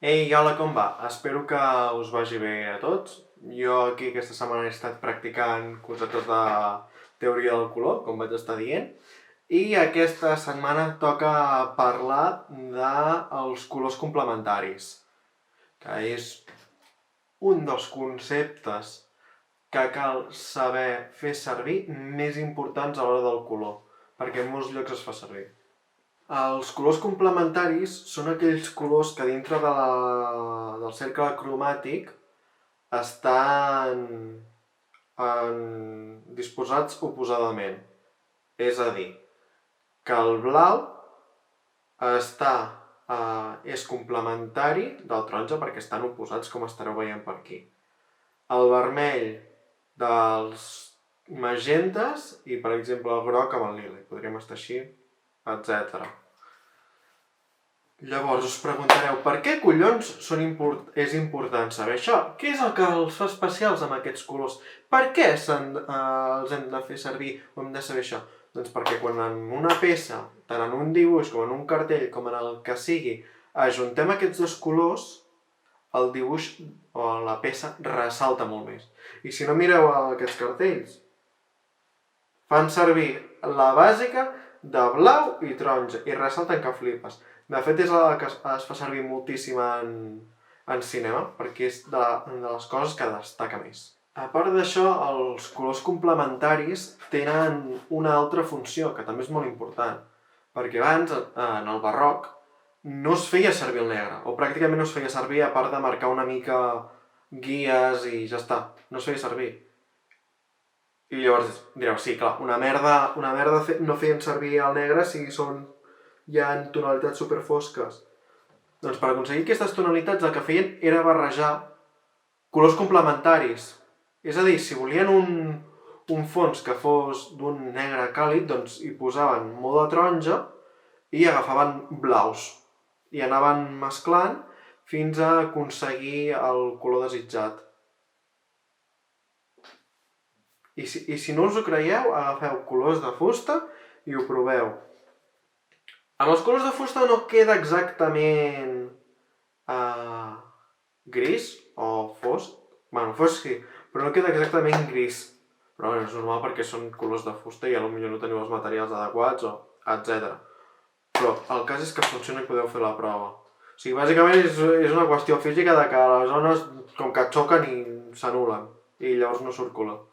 Ei, hola, com va? Espero que us vagi bé a tots. Jo aquí aquesta setmana he estat practicant cosetes de teoria del color, com vaig estar dient, i aquesta setmana toca parlar dels colors complementaris, que és un dels conceptes que cal saber fer servir més importants a l'hora del color, perquè en molts llocs es fa servir. Els colors complementaris són aquells colors que dintre del cercle cromàtic estan disposats oposadament. És a dir, que el blau és complementari del taronja perquè estan oposats, com estareu veient per aquí. El vermell dels magentes i, per exemple, el groc amb el lila. Podríem estar així, etc. Llavors us preguntareu, per què collons és important saber això? Què és el que els fa especials amb aquests colors? Per què els hem de fer servir o hem de saber això? Doncs perquè quan en una peça, tant en un dibuix com en un cartell, com en el que sigui, ajuntem aquests dos colors, el dibuix o la peça ressalta molt més. I si no mireu aquests cartells, fan servir la bàsica de blau i taronja i ressalten que flipes. De fet, és la que es fa servir moltíssim en cinema, perquè és de les coses que destaca més. A part d'això, els colors complementaris tenen una altra funció, que també és molt important, perquè abans, en el barroc, no es feia servir el negre, o pràcticament no es feia servir, a part de marcar una mica guies i ja està, no es feia servir. I llavors direu, sí, clar, una merda no feien servir el negre si hi ha tonalitats superfosques. Doncs per aconseguir aquestes tonalitats el que feien era barrejar colors complementaris. És a dir, si volien un fons que fos d'un negre càlid, doncs hi posaven molt de taronja i agafaven blaus. I anaven mesclant fins a aconseguir el color desitjat. I si no us ho creieu, agafeu colors de fusta i ho proveu. Amb els colors de fusta no queda exactament gris o fosc. Bueno, fosc sí, però no queda exactament gris. Però bueno, és normal perquè són colors de fusta i potser no teniu els materials adequats o etc. Però el cas és que funciona i podeu fer la prova. O sigui, bàsicament és una qüestió física de que les ones com que xoquen i s'anulen i llavors no surt color.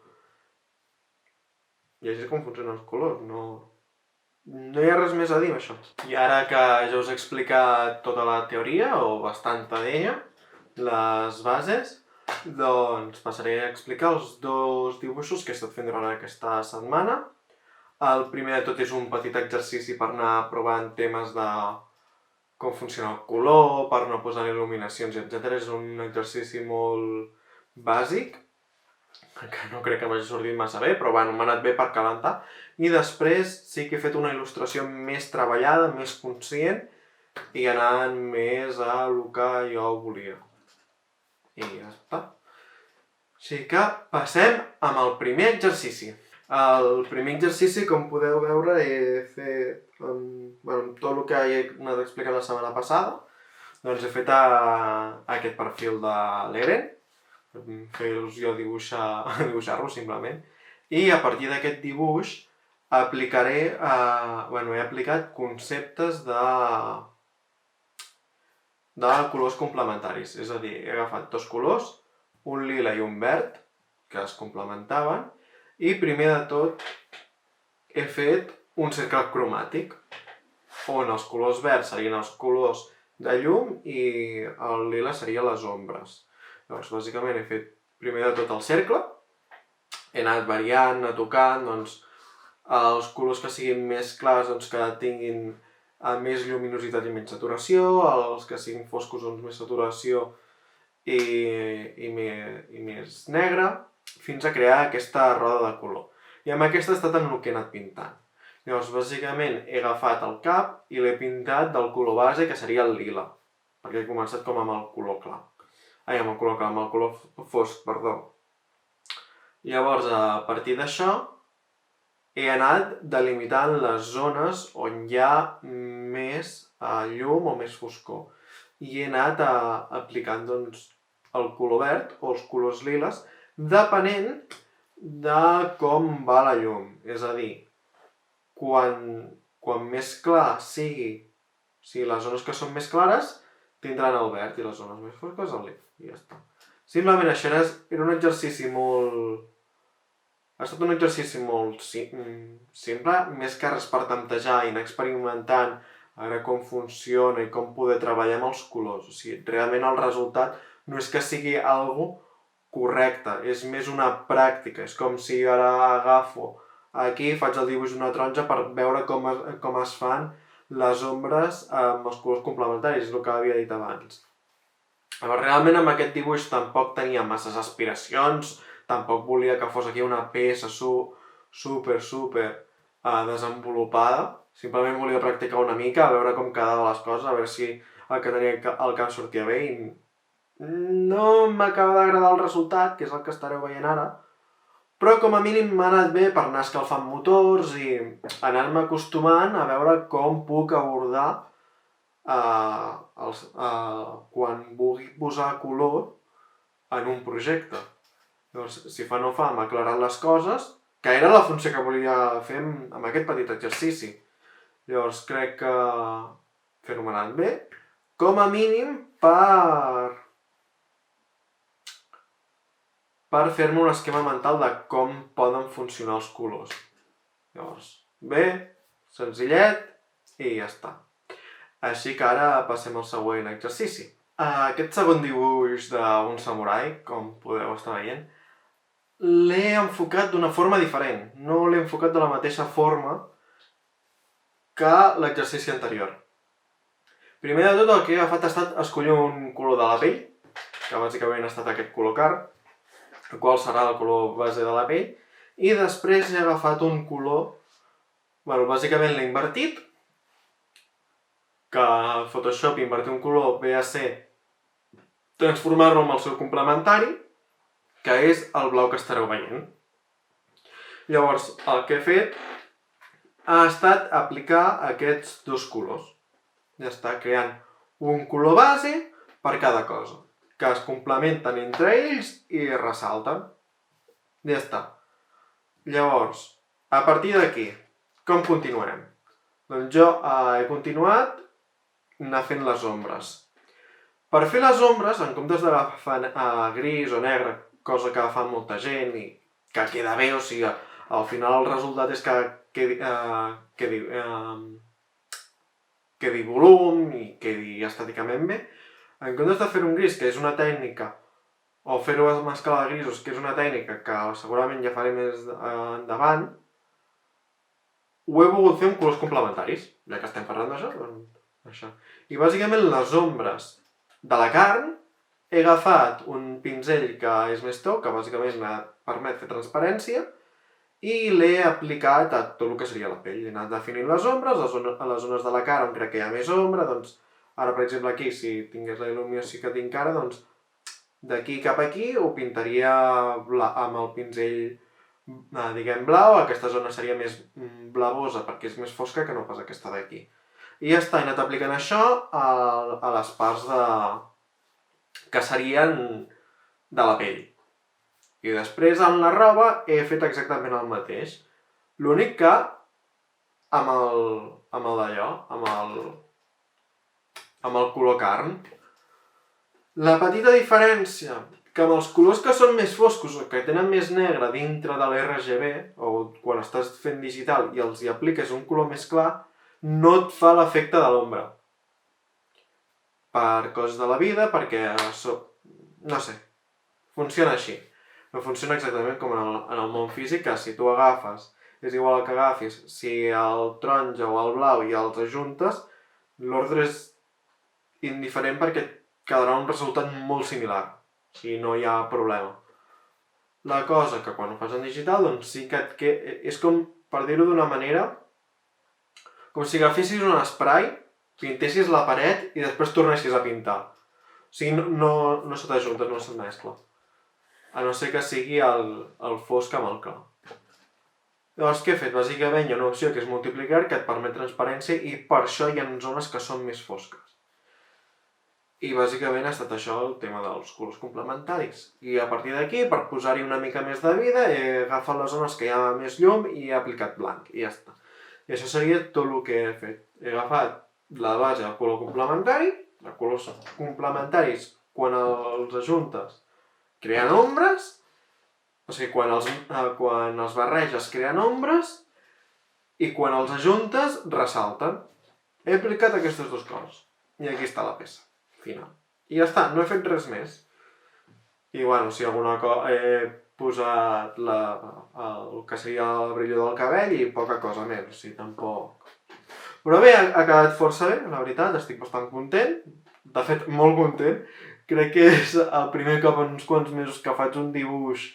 I així és com funcionen els colors, no hi ha res més a dir amb això. I ara que ja us he explicat tota la teoria, o bastanta d'ella, les bases, doncs passaré a explicar els dos dibuixos que he estat fent durant aquesta setmana. El primer de tot és un petit exercici per anar provant temes de com funciona el color, per anar posant il·luminacions, etc. És un exercici molt bàsic, que no crec que m'hagi sortit massa bé, però bueno, m'ha anat bé per calentar. I després sí que he fet una il·lustració més treballada, més conscient, i anant més a el que jo volia. I ja està. Així que passem amb el primer exercici. El primer exercici, com podeu veure, he fet tot el que he anat explicant la setmana passada. Doncs he fet aquest perfil de l'Eren, fer il·lusió dibuixar-lo simplement, i a partir d'aquest dibuix he aplicat conceptes de colors complementaris, és a dir, he agafat dos colors, un lila i un verd, que es complementaven, i primer de tot he fet un cercle cromàtic, on els colors verds serien els colors de llum i el lila seria les ombres. Llavors, bàsicament he fet primer de tot el cercle, he anat variant, anat tocant, doncs, els colors que siguin més clars, doncs, que tinguin més lluminositat i menys saturació, els que siguin foscos, doncs, més saturació i més negre, fins a crear aquesta roda de color. I amb aquesta ha estat en el que he anat pintant. Llavors, bàsicament, he agafat el cap i l'he pintat del color base, que seria el lila, perquè he començat com amb el color clar. Amb el color fosc, perdó. Llavors, a partir d'això, he anat delimitant les zones on hi ha més llum o més foscor. i he anat aplicant doncs, el color verd o els colors liles depenent de com va la llum. És a dir, quan més clar sigui, o sigui, les zones que són més clares tindran el verd i les zones més fosques el lila. I ja està. Simplement això era un exercici molt... Ha estat un exercici molt simple, més que res per temptejar i anar experimentant a veure com funciona i com poder treballar amb els colors. O sigui, realment el resultat no és que sigui algo correcte, és més una pràctica. És com si ara agafo aquí, faig el dibuix d'una taronja per veure com es fan les ombres amb els colors complementaris, és el que havia dit abans. Però realment amb aquest dibuix tampoc tenia masses aspiracions, tampoc volia que fos aquí una peça super desenvolupada. Simplement volia practicar una mica, a veure com quedaven les coses, a veure si el que tenia al cap sortia bé i no m'acaba d'agradar el resultat, que és el que estareu veient ara, però com a mínim m'ha anat bé per anar escalfant motors i anar-me acostumant a veure com puc abordar quan vulgui posar color en un projecte. Llavors, si fa no fa, m'ha aclarat les coses, que era la funció que volia fer amb aquest petit exercici. Llavors, crec que fenomenal bé, com a mínim per fer-me un esquema mental de com poden funcionar els colors. Llavors, bé, senzillet i ja està. Així que ara passem al següent exercici. Aquest segon dibuix d'un samurai, com podeu estar veient, l'he enfocat d'una forma diferent. No l'he enfocat de la mateixa forma que l'exercici anterior. Primer de tot, el que he agafat ha estat escollir un color de la pell, que bàsicament ha estat aquest color carn, el qual serà el color base de la pell, i després he agafat un color, bàsicament l'he invertit, que a Photoshop invertir un color ve a ser transformar-lo en el seu complementari, que és el blau que estareu veient. Llavors, el que he fet ha estat aplicar aquests dos colors. Ja està, creant un color base per cada cosa, que es complementen entre ells i ressalten. Ja està. Llavors, a partir d'aquí, com continuarem? Doncs jo he continuat anar fent les ombres. Per fer les ombres, en comptes d'agafar gris o negre, cosa que fa molta gent i que queda bé, o sigui, al final el resultat és que quedi volum i quedi estèticament bé, en comptes de fer un gris, que és una tècnica, o fer-ho amb escala de grisos, que és una tècnica que segurament ja faré més endavant, ho he volgut fer amb colors complementaris, ja que estem parlant d'això, doncs això. I bàsicament les ombres de la carn he agafat un pinzell que és més tou, que bàsicament permet fer transparència, i l'he aplicat a tot el que seria la pell. He anat definint les ombres, a les zones de la cara on crec que hi ha més ombra, doncs ara per exemple aquí, si tingués la il·luminació que tinc ara, doncs d'aquí cap aquí ho pintaria amb el pinzell, diguem, blau, aquesta zona seria més blavosa perquè és més fosca que no pas aquesta d'aquí. I ja està, he anat aplicant això a les parts que serien de la pell. I després amb la roba he fet exactament el mateix. L'únic que amb el color carn. La petita diferència, que amb els colors que són més foscos o que tenen més negre dintre de l'RGB, o quan estàs fent digital i els hi apliques un color més clar, no et fa l'efecte de l'ombra. Per coses de la vida, perquè no sé, funciona així. No funciona exactament com en el món físic, que si tu agafes, és igual el que agafis, si el taronja o el blau i els ajuntes, l'ordre és indiferent perquè quedarà un resultat molt similar, o sigui, no hi ha problema. La cosa que quan ho fas en digital, doncs sí que és com, per dir-ho d'una manera, com si agafessis un spray, pintessis la paret i després tornessis a pintar. O sigui, no se t'ajunta, no se't mescla. A no ser que sigui el fosc amb el clar. Llavors, què he fet? Bàsicament hi ha una opció que és multiplicar, que et permet transparència i per això hi ha zones que són més fosques. I bàsicament ha estat això el tema dels colors complementaris. I a partir d'aquí, per posar-hi una mica més de vida, he agafat les zones que hi ha més llum i he aplicat blanc, i ja està. I això seria tot el que he fet. He agafat la base del color complementari, de colors complementaris quan els ajuntes creen ombres, o sigui, quan els barreges creen ombres i quan els ajuntes ressalten. He aplicat aquestes dues coses. I aquí està la peça final. I ja està, no he fet res més. I bueno, si alguna cosa... He posat el que seria el brillo del cabell i poca cosa més, o sigui, tampoc... Però bé, ha quedat força bé, la veritat, estic bastant content. De fet, molt content. Crec que és el primer cop en uns quants mesos que faig un dibuix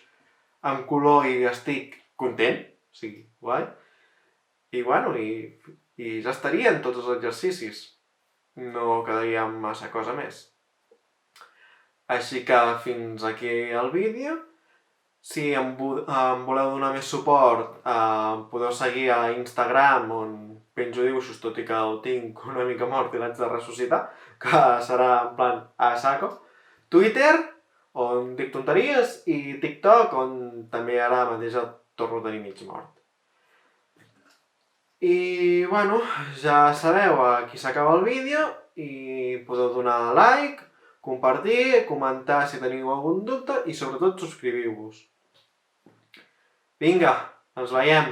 en color i estic content, o sigui, guai. I bueno, i ja estarien tots els exercicis. No quedaria massa cosa més. Així que fins aquí el vídeo. Si em voleu donar més suport, podeu seguir a Instagram, on penjo dibuixos, tot i que el tinc una mica mort i l'haig de ressuscitar, que serà en plan a saco. Twitter, on dic tonteries, i TikTok, on també ara mateix el torno a tenir mig mort. I bueno, ja sabeu, aquí s'acaba el vídeo i podeu donar like, compartir, comentar si teniu algun dubte i sobretot subscriviu-vos. Vinga, ens veiem!